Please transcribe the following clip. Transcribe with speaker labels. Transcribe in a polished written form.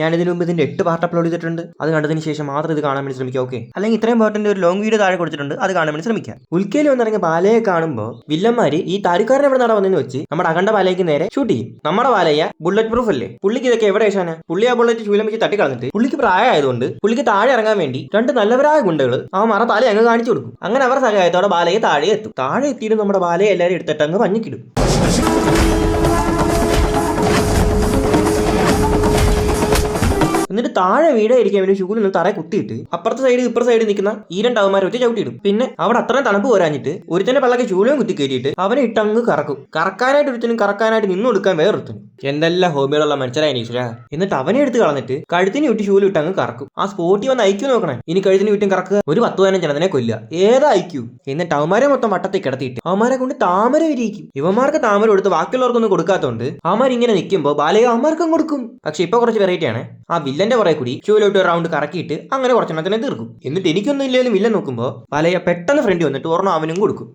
Speaker 1: ഞാൻ ഇതിനു മുമ്പ് ഇതിന്റെ 8 പാർട്ട് അപ്ലോഡ് ചെയ്തിട്ടുണ്ട്. അത് കണ്ടതിന് ശേഷം മാത്രം ഇത് കാണാൻ വേണ്ടി ശ്രമിക്കുക. ഓക്കെ, അല്ലെങ്കിൽ ഇത്രയും പാർട്ടിന്റെ ഒരു ലോങ് വീഡിയോ താഴെ കൊടുത്തിട്ടുണ്ട്, അത് കാണാൻ വേണ്ടി ശ്രമിക്കാം. ഉൽക്കയിൽ വന്നിറങ്ങിയ ബാലയെ കാണുമ്പോൾ വില്ലന്മാര് ഈ താരിക്കാരൻ എവിടെ നട വന്നെന്ന് വെച്ച് നമ്മുടെ അഖണ്ഡ ബാലയ്ക്ക് നേരെ ഷൂട്ട് ചെയ്യും. നമ്മുടെ ബാലയ്യ ബുള്ളറ്റ് പ്രൂഫ് അല്ലേ, പുള്ളിക്ക് ഇതൊക്കെ എവിടെ ഏശാന? പുള്ളി ആ ബുള്ളറ്റ് ശൂലം വെച്ച് തട്ടിക്കളഞ്ഞിട്ട് പുള്ളിക്ക് പ്രായമായതുകൊണ്ട് പുള്ളിക്ക് താഴെ ഇറങ്ങാൻ വേണ്ടി 2 നല്ലവരായ ഗുണ്ടകൾ ആ മറ തല അങ്ങ് കാണിച്ചു കൊടുക്കും. അങ്ങനെ അവർ സഹായത്തോടെ ബാലയെ താഴെ എത്തും. താഴെ എത്തിയിട്ട് നമ്മുടെ ബാലയെ എല്ലാവരും എടുത്തിട്ട് അങ്ങ് പഞ്ഞിക്കിടും. എന്നിട്ട് താഴെ വീടായിരിക്കും വേണ്ടി ഷൂലിൽ നിന്ന് തറ കുത്തിയിട്ട് അപ്പുറത്തെ സൈഡ് ഇപ്പുറത്തെ സൈഡ് നിൽക്കുന്ന ഈ 2 അവന്മാരെ വെച്ച് ചവിട്ടിയിടും. പിന്നെ അവിടെ അത്രയും തണുപ്പ് പോരാഞ്ഞിട്ട് ഒരുത്തന്നെ പള്ളക്ക് ശൂലവും കുത്തി കയറ്റിയിട്ട് അവനെ ഇട്ടങ്ങ് കറക്കും. കറക്കാനായിട്ട് ഒരുത്തനും കറക്കാനായിട്ട് നിന്നു കൊടുക്കാൻ വേറൊരുത്തനും. എന്തെല്ലാം ഹോബികളുള്ള മനുഷ്യരായി ഈശ്വര. എന്നിട്ട് അവനെ എടുത്ത് കളഞ്ഞിട്ട് കഴുത്തിന് വിട്ട് ശൂലം ഇട്ടങ്ങ് കറക്കും. ആ സ്പോട്ടി വന്ന് ഐക്യു നോക്കണേ. ഇനി കഴുത്തിന് വിട്ടും കറക്കുക, ഒരു 10-15 ജനത്തിനെ കൊല്ലുക. ഏതാ ഐക്യു? എന്നിട്ട് അവന്മാരെ മൊത്തം വട്ടത്തിൽ കിടത്തിയിട്ട് അവന്മാരെ കൊണ്ട് താമര വിരിയിക്കും. ഇവന്മാർക്ക് താമര കൊടുത്ത് ബാക്കിയുള്ളവർക്കൊന്നും കൊടുക്കാത്തതുകൊണ്ട് അവന്മാർ ഇങ്ങനെ നിൽക്കുമ്പോൾ ബാലയോ അവന്മാർക്കും കൊടുക്കും. പക്ഷെ ഇപ്പൊ കുറച്ച് വെറൈറ്റി ആണ്. ആ വില്ലന്റെ പുറകെ കൂടി ഷൂലോട്ട് റൗണ്ട് കറക്കിയിട്ട് അങ്ങനെ കുറച്ചെണ്ണത്തിനെ തീർക്കും. എന്നിട്ട് എനിക്കൊന്നും ഇല്ലെങ്കിലും വില്ലൻ നോക്കുമ്പോൾ ബാലയ പെട്ടെന്ന് ഫ്രണ്ട് വന്നിട്ട് ഒരെണ്ണം അവനും കൊടുക്കും.